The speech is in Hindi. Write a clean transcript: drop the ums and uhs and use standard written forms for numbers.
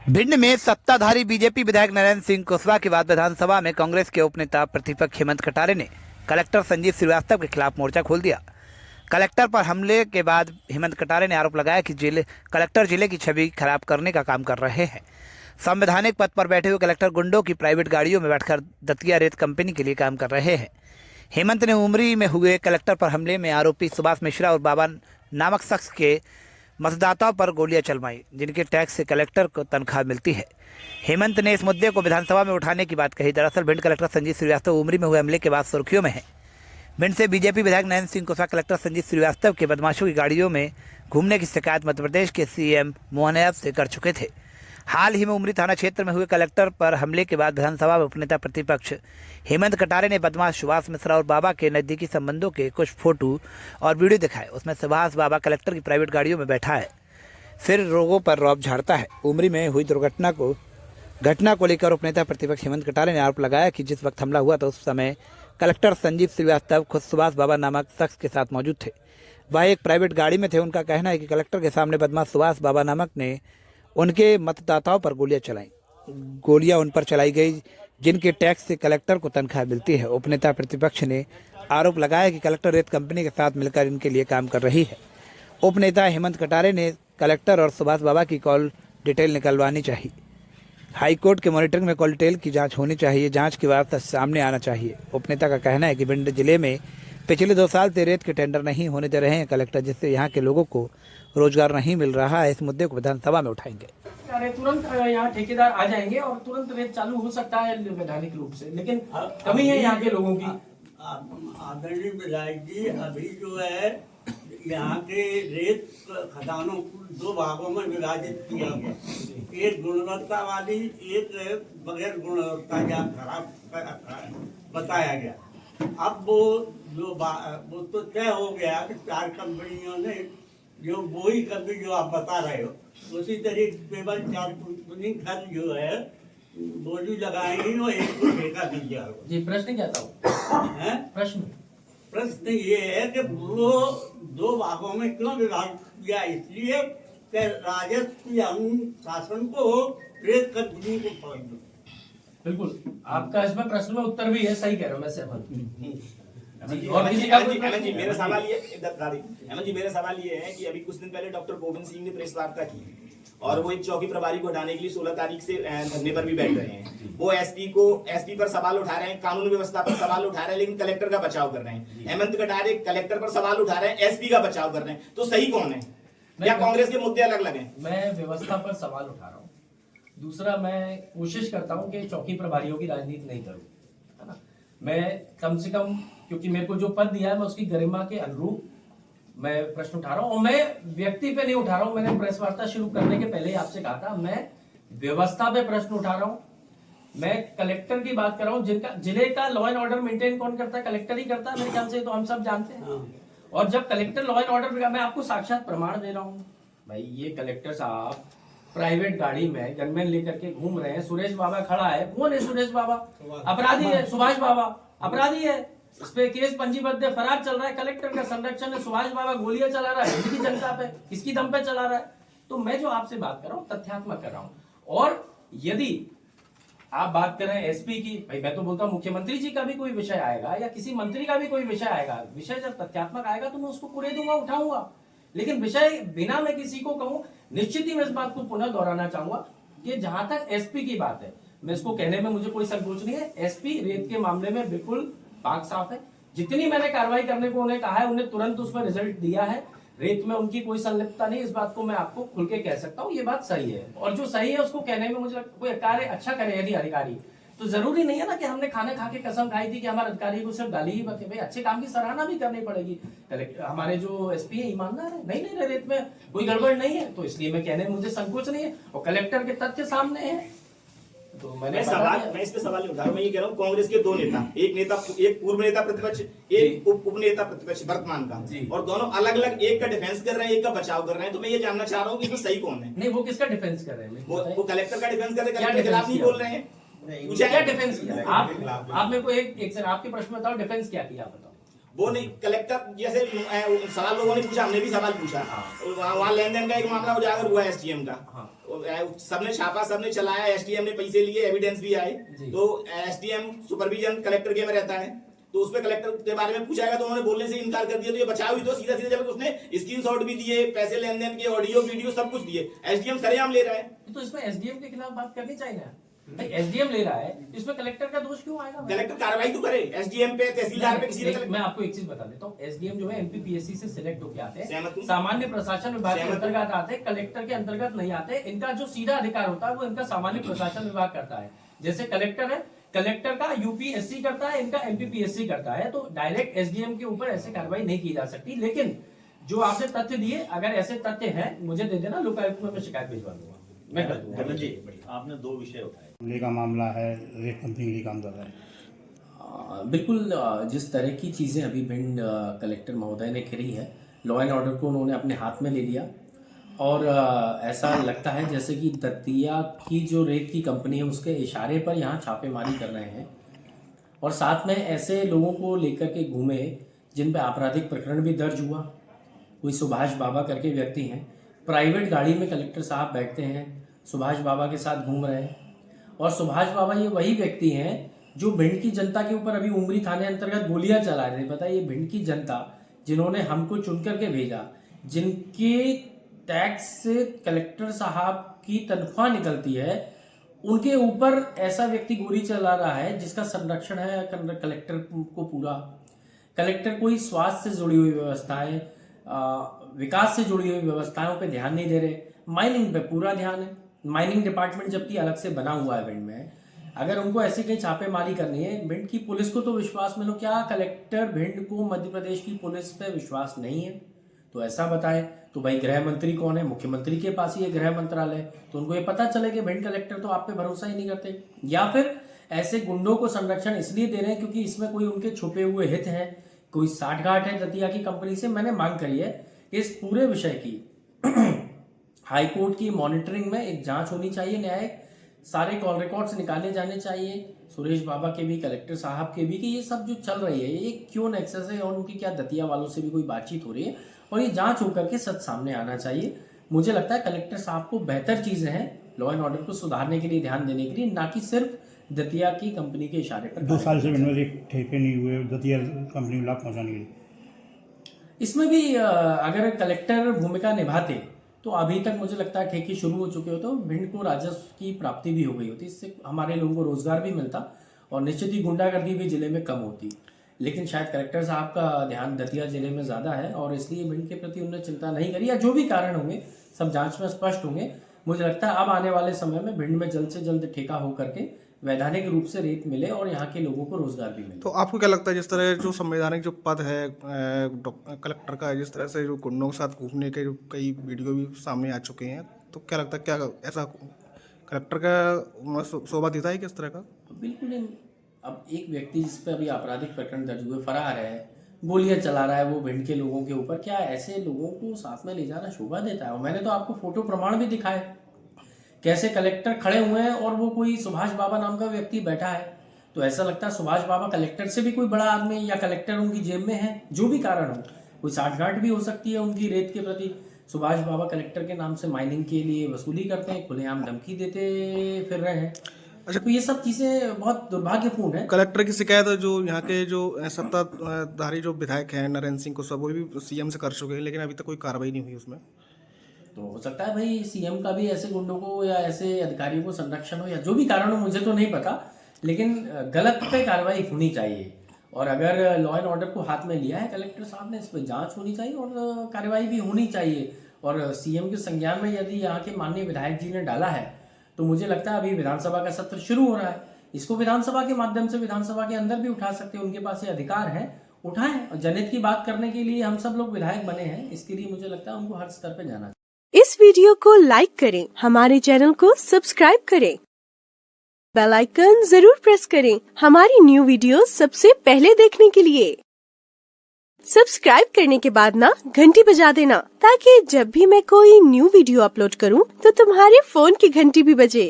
भिंड में सत्ताधारी बीजेपी विधायक नरेंद्र सिंह कुशवाहा के बाद विधानसभा में कांग्रेस के उपनेता प्रतिपक्ष हेमंत कटारे ने कलेक्टर संजीव श्रीवास्तव के खिलाफ मोर्चा खोल दिया। कलेक्टर पर हमले के बाद हेमंत कटारे ने आरोप लगाया कि कलेक्टर जिले की छवि खराब करने का काम कर रहे हैं। संवैधानिक पद पर बैठे हुए कलेक्टर गुंडों की प्राइवेट गाड़ियों में बैठकर दतिया रेत कंपनी के लिए काम कर रहे हैं। हेमंत ने उमरी में हुए कलेक्टर पर हमले में आरोपी सुभाष मिश्रा और बाबा नामक शख्स के मतदाताओं पर गोलियां चलवाई, जिनके टैक्स से कलेक्टर को तनख्वाह मिलती है। हेमंत ने इस मुद्दे को विधानसभा में उठाने की बात कही। दरअसल भिंड कलेक्टर संजीव श्रीवास्तव उमरी में हुए हमले के बाद सुर्खियों में है। भिंड से बीजेपी विधायक नरेंद्र सिंह कुशवाहा कलेक्टर संजीव श्रीवास्तव के बदमाशों की गाड़ियों में घूमने की शिकायत मध्य प्रदेश के सीएम मोहन यादव से कर चुके थे। हाल ही में उमरी थाना क्षेत्र में हुए कलेक्टर पर हमले के बाद विधानसभा में उपनेता प्रतिपक्ष हेमंत कटारे ने बदमाश सुभाष मिश्रा और बाबा के नजदीकी संबंधों के कुछ फोटो और वीडियो दिखाए। उसमें सुभाष बाबा कलेक्टर की प्राइवेट गाड़ियों में बैठा है, फिर लोगों पर रौब झाड़ता है। उमरी में हुई घटना को लेकर उपनेता प्रतिपक्ष हेमंत कटारे ने आरोप लगाया कि जिस वक्त हमला हुआ था उस समय कलेक्टर संजीव श्रीवास्तव खुद सुभाष बाबा नामक शख्स के साथ मौजूद थे। वह एक प्राइवेट गाड़ी में थे। उनका कहना है कि कलेक्टर के सामने बदमाश सुभाष बाबा नामक ने उनके मतदाताओं पर गोलियां चलाई। गोलियां उन पर चलाई गई जिनके टैक्स से कलेक्टर को तनख्वाह मिलती है। उपनेता प्रतिपक्ष ने आरोप लगाया कि कलेक्टर रेत कंपनी के साथ मिलकर इनके लिए काम कर रही है। उपनेता हेमंत कटारे ने कलेक्टर और सुभाष बाबा की कॉल डिटेल निकलवानी चाहिए। हाईकोर्ट के मॉनिटरिंग में कॉल डिटेल की जांच होनी चाहिए। जांच के बाद सामने आना चाहिए। उपनेता का कहना है कि भिंड जिले में पिछले 2 साल से रेत के टेंडर नहीं होने दे रहे हैं कलेक्टर, जिससे यहाँ के लोगों को रोजगार नहीं मिल रहा है। इस मुद्दे को विधानसभा में उठाएंगे। तुरंत यहाँ ठेकेदार आ जाएंगे और तुरंत रेत चालू हो सकता है वैधानिक रूप से, लेकिन कमी है यहाँ के लोगों की। आदरणीय विधायक जी, अभी जो है यहाँ के रेत खदानों को 2 भागों में विभाजित किया गया। एक गुणवत्ता वाली, एक बगैर गुणवत्ता या खराब बताया गया। अब वो तो तय हो गया कि 4 कंपनियों ने जो वही कभी जो आप बता रहे हो उसी तरीके केवल 4 कंपनी घर जो है बोली लगाएंगी और एक को ठेका दी जाएगा। जी, प्रश्न क्या था? प्रश्न ये है कि वो 2 भागों में क्यों विभाजित किया? इसलिए कि राजस्व या शासन को रेत कंपनी को फर्क दो। बिल्कुल, आपका इसमें प्रश्न में उत्तर भी है, सही कह रहा हूँ मैं, सहमत हूँ। और जी मेरा सवाल ये है कि अभी कुछ दिन पहले डॉक्टर गोविंद सिंह ने प्रेस वार्ता की और वो एक चौकी प्रभारी को हटाने के लिए 16 तारीख से धरने पर भी बैठ रहे हैं। वो एसपी पर सवाल उठा रहे हैं, कानून व्यवस्था पर सवाल उठा रहे हैं, लेकिन कलेक्टर का बचाव कर रहे हैं। हेमंत कटारे कलेक्टर पर सवाल उठा रहे हैं, एसपी का बचाव कर रहे हैं। तो सही कौन है? या कांग्रेस के मुद्दे अलग अलग हैं? मैं व्यवस्था पर सवाल उठा रहा हूँ। दूसरा, मैं कोशिश करता हूँ कि चौकी प्रभारियों की राजनीति नहीं करूँ, है ना। मैं कम से कम, क्योंकि मेरे को जो पद दिया है मैं उसकी गरिमा के अनुरूप मैं प्रश्न उठा रहा हूँ और मैं व्यक्ति पे नहीं उठा रहा हूँ। मैंने प्रेस वार्ता शुरू करने के पहले ही आपसे कहा था, मैं व्यवस्था पे प्रश्न उठा रहा हूँ। मैं कलेक्टर की बात कर रहा हूँ, जिनका जिले का लॉ एंड ऑर्डर मेंटेन कौन करता है? कलेक्टर ही करता है मेरे ख्याल से, तो हम सब जानते हैं। और जब कलेक्टर लॉ एंड ऑर्डर, मैं आपको साक्षात प्रमाण दे रहा हूँ भाई, ये कलेक्टर साहब प्राइवेट गाड़ी में गनमैन लेकर के घूम रहे हैं। सुरेश बाबा खड़ा है, कौन है सुरेश बाबा? अपराधी है। सुभाष बाबा अपराधी है, इस पे केस पंजीबद्ध है, फरार चल रहा है। कलेक्टर का संरक्षण है, सुभाष बाबा गोलियां चला रहा है, हिंदी जनता पे किसकी दम पे चला रहा है? तो मैं जो आपसे बात कर रहा हूँ तथ्यात्मक कर रहा हूँ। और यदि आप बात कर रहे हैं एसपी की, भाई मैं तो बोलता हूँ मुख्यमंत्री जी का भी कोई विषय आएगा या किसी मंत्री का भी कोई विषय आएगा, विषय जब तथ्यात्मक आएगा तो मैं उसको पूरे दूंगा, उठाऊंगा। लेकिन विषय बिना मैं किसी को कहूं, निश्चित ही मैं इस बात को पुनः दोहराना चाहूंगा कि जहां तक एसपी की बात है, मैं इसको कहने में मुझे कोई संकोच नहीं है। एसपी रेत के मामले में बिल्कुल पाक साफ है। जितनी मैंने कार्रवाई करने को उन्हें कहा है, उन्हें तुरंत उसमें रिजल्ट दिया है। रेत में उनकी कोई संलिप्तता नहीं, इस बात को मैं आपको खुल के कह सकता हूँ। ये बात सही है और जो सही है उसको कहने में मुझे कोई कार्य अच्छा करे यदि अधिकारी, तो जरूरी नहीं है ना कि हमने खाना खा के कसम खाई थी कि हमारे अधिकारी को सिर्फ गाली ही बके। भाई अच्छे काम की सराहना भी करनी पड़ेगी। हमारे जो एसपी है ईमानदार है, नहीं रेत में कोई गड़बड़ नहीं है, तो इसलिए मैं कहने में मुझे संकोच नहीं है। और कलेक्टर के तथ्य सामने है, तो मैं इस पे सवाल नहीं उठा रहा हूं। मैं ये कह रहा हूँ कांग्रेस के 2 नेता, एक पूर्व नेता प्रतिपक्ष, एक उप नेता प्रतिपक्ष वर्तमान का, और दोनों अलग अलग, एक का डिफेंस कर रहे हैं, एक का बचाव कर रहे हैं। तो मैं ये जानना चाह रहा हूँ कि इसमें सही कौन है? नहीं, वो किसका डिफेंस कर रहे हैं? वो कलेक्टर का डिफेंस कर रहे हैं, कलेक्टर के खिलाफ नहीं बोल रहे हैं। क्या डिफेंस किया आप मेरे को एक सर आपके प्रश्न में बताओ, डिफेंस क्या किया आप बताओ। वो नहीं, कलेक्टर जैसे सवाल लोगों ने पूछा, हमने भी सवाल पूछा, वहाँ लेन देन का एक मामला उजागर हुआ एसडीएम का, सबने छापा, सबने चलाया, एसडीएम ने पैसे लिए, एविडेंस भी आए, तो एसडीएम सुपरविजन कलेक्टर के में रहता है, तो उसमें कलेक्टर के बारे में पूछाएगा तो उन्होंने बोलने से इनकार कर दिया, तो ये बचाव हुई, तो सीधा सीधा जब उसने स्क्रीनशॉट भी दिए, पैसे लेन देन के ऑडियो वीडियो सब कुछ दिए, एसडीएम सरेआम ले रहा है। तो इसमें एसडीएम के खिलाफ बात करनी चाहिए ना, भाई एसडीएम ले रहा है, इसमें कलेक्टर का दोष क्यों आएगा? कलेक्टर कार्रवाई तो करे, एसडीएम पे, तहसीलदार पे, किसी पे। मैं आपको एक चीज बता देता हूँ, एसडीएम जो है एमपीपीएससी से सिलेक्ट होकर आते हैं, हूं। सामान्य प्रशासन विभाग के अंतर्गत आते हैं, कलेक्टर के अंतर्गत नहीं आते। इनका जो सीधा अधिकार होता है वो इनका सामान्य प्रशासन विभाग करता है। जैसे कलेक्टर है, कलेक्टर का यूपीएससी करता है, इनका एमपीपीएससी करता है, तो डायरेक्ट एसडीएम के ऊपर ऐसे कार्रवाई नहीं की जा सकती। लेकिन जो आपने तथ्य दिए, अगर ऐसे तथ्य हैं मुझे दे देना, लोकायुक्त में मैं शिकायत भिजवा दूंगा, मैं कर दूंगा। जी, आपने 2 विषय उठाए, हमले का मामला है, रेत कंपनी के लिए काम कर रहा है। बिल्कुल, जिस तरह की चीज़ें अभी भिंड कलेक्टर महोदय ने करी है, लॉ एंड ऑर्डर को उन्होंने अपने हाथ में ले लिया, और ऐसा लगता है जैसे कि दतिया की जो रेत की कंपनी है उसके इशारे पर यहाँ छापेमारी कर रहे हैं, और साथ में ऐसे लोगों को लेकर के घूमे जिन पर आपराधिक प्रकरण भी दर्ज हुआ। कोई सुभाष बाबा करके व्यक्ति हैं, प्राइवेट गाड़ी में कलेक्टर साहब बैठते हैं, सुभाष बाबा के साथ घूम रहे हैं, और सुभाष बाबा ये वही व्यक्ति हैं जो भिंड की जनता के ऊपर अभी उमरी थाने अंतर्गत गोलियां चला रहे थे। बताइए, भिंड की जनता जिन्होंने हमको चुन करके भेजा, जिनके टैक्स से कलेक्टर साहब की तनख्वाह निकलती है, उनके ऊपर ऐसा व्यक्ति गोली चला रहा है जिसका संरक्षण है कलेक्टर को पूरा। कलेक्टर कोई स्वास्थ्य से जुड़ी हुई व्यवस्थाएं, विकास से जुड़ी हुई व्यवस्थाओं पे ध्यान नहीं दे रहे, माइनिंग पे पूरा ध्यान है। माइनिंग डिपार्टमेंट जबकि अलग से बना हुआ है भिंड में, अगर उनको ऐसी कहीं छापेमारी करनी है, भिंड की पुलिस को तो विश्वास में लो, क्या कलेक्टर भिंड को मध्य प्रदेश की पुलिस पे विश्वास नहीं है? तो ऐसा बताए तो भाई गृह मंत्री कौन है? मुख्यमंत्री के पास ही है गृह मंत्रालय, तो उनको ये पता चले कि भिंड कलेक्टर तो आप पे भरोसा ही नहीं करते, या फिर ऐसे गुंडों को संरक्षण इसलिए दे रहे हैं क्योंकि इसमें कोई उनके छुपे हुए हित हैं, कोई साठगांठ है दतिया की कंपनी से। मैंने मांग करी है इस पूरे विषय की हाईकोर्ट की मॉनिटरिंग में एक जांच होनी चाहिए, न्यायिक सारे कॉल रिकॉर्ड्स निकाले जाने चाहिए, सुरेश बाबा के भी, कलेक्टर साहब के भी, कि ये सब जो चल रही है ये क्यों नेक्सस है, और उनकी क्या दतिया वालों से भी कोई बातचीत हो रही है, और ये जांच होकर के सच सामने आना चाहिए। मुझे लगता है कलेक्टर साहब को बेहतर चीजें हैं लॉ एंड ऑर्डर को सुधारने के लिए, ध्यान देने के लिए, ना कि सिर्फ दतिया की कंपनी के इशारे पर। 2 साल से भिंड में ठेके नहीं हुए दतिया कंपनी को लाभ पहुंचाने के लिए। इसमें भी अगर कलेक्टर भूमिका निभाते तो अभी तक मुझे लगता है ठेके शुरू हो चुके होते, भिंड को राजस्व की प्राप्ति भी हो गई होती, इससे हमारे लोगों को रोजगार भी मिलता और निश्चित ही गुंडागर्दी भी जिले में कम होती। लेकिन शायद कलेक्टर साहब का ध्यान दतिया जिले में ज़्यादा है और इसलिए भिंड के प्रति उन्होंने चिंता नहीं करी, या जो भी कारण होंगे सब जांच में स्पष्ट होंगे। मुझे लगता है अब आने वाले समय में भिंड में जल्द से जल्द ठेका होकर के वैधानिक रूप से रेत मिले और यहाँ के लोगों को रोजगार भी मिले। तो आपको क्या लगता है जिस तरह जो संवैधानिक जो पद है कलेक्टर का, जिस तरह से जो गुंडों के साथ घूमने के जो कई वीडियो भी सामने आ चुके हैं, तो क्या लगता है क्या ऐसा कलेक्टर का शोभा देता है किस तरह का? बिल्कुल नहीं। अब एक व्यक्ति जिस पर अभी आपराधिक प्रकरण दर्ज हुए, फरार है, गोलियां चला रहा है वो भिंड के लोगों के ऊपर, क्या ऐसे लोगों को साथ में ले जाना शोभा देता है? और मैंने तो आपको फोटो प्रमाण भी दिखाए कैसे कलेक्टर खड़े हुए हैं और वो कोई सुभाष बाबा नाम का व्यक्ति बैठा है, तो ऐसा लगता है सुभाष बाबा कलेक्टर से भी कोई बड़ा आदमी, या कलेक्टर उनकी जेब में है। जो भी कारण हो, कोई साठगांठ भी हो सकती है उनकी रेत के प्रति। सुभाष बाबा कलेक्टर के नाम से माइनिंग के लिए वसूली करते हैं, खुलेआम धमकी देते फिर रहे हैं। अच्छा, तो ये सब चीजें बहुत दुर्भाग्यपूर्ण है। कलेक्टर की शिकायत जो यहाँ के जो सत्ताधारी जो विधायक हैं नरेंद्र सिंह कुशवाहा, वो भी सीएम से कर चुके हैं, लेकिन अभी तक कोई कार्रवाई नहीं हुई उसमें। तो हो सकता है भाई सीएम का भी ऐसे गुंडों को या ऐसे अधिकारियों को संरक्षण हो, या जो भी कारण हो, मुझे तो नहीं पता, लेकिन गलत पे कार्रवाई होनी चाहिए। और अगर लॉ एंड ऑर्डर को हाथ में लिया है कलेक्टर साहब ने, इस पर जांच होनी चाहिए और कार्रवाई भी होनी चाहिए। और सीएम के संज्ञान में यदि यहाँ के माननीय विधायक जी ने डाला है, तो मुझे लगता है अभी विधानसभा का सत्र शुरू हो रहा है, इसको विधानसभा के माध्यम से विधानसभा के अंदर भी उठा सकते हैं, उनके पास ये अधिकार है, उठाएं। जनहित की बात करने के लिए हम सब लोग विधायक बने हैं, इसके लिए मुझे लगता है उनको हर स्तर पर जाना चाहिए। इस वीडियो को लाइक करें, हमारे चैनल को सब्सक्राइब करें, बेल आइकन जरूर प्रेस करें हमारी न्यू वीडियो सबसे पहले देखने के लिए। सब्सक्राइब करने के बाद ना घंटी बजा देना, ताकि जब भी मैं कोई न्यू वीडियो अपलोड करूं तो तुम्हारे फोन की घंटी भी बजे।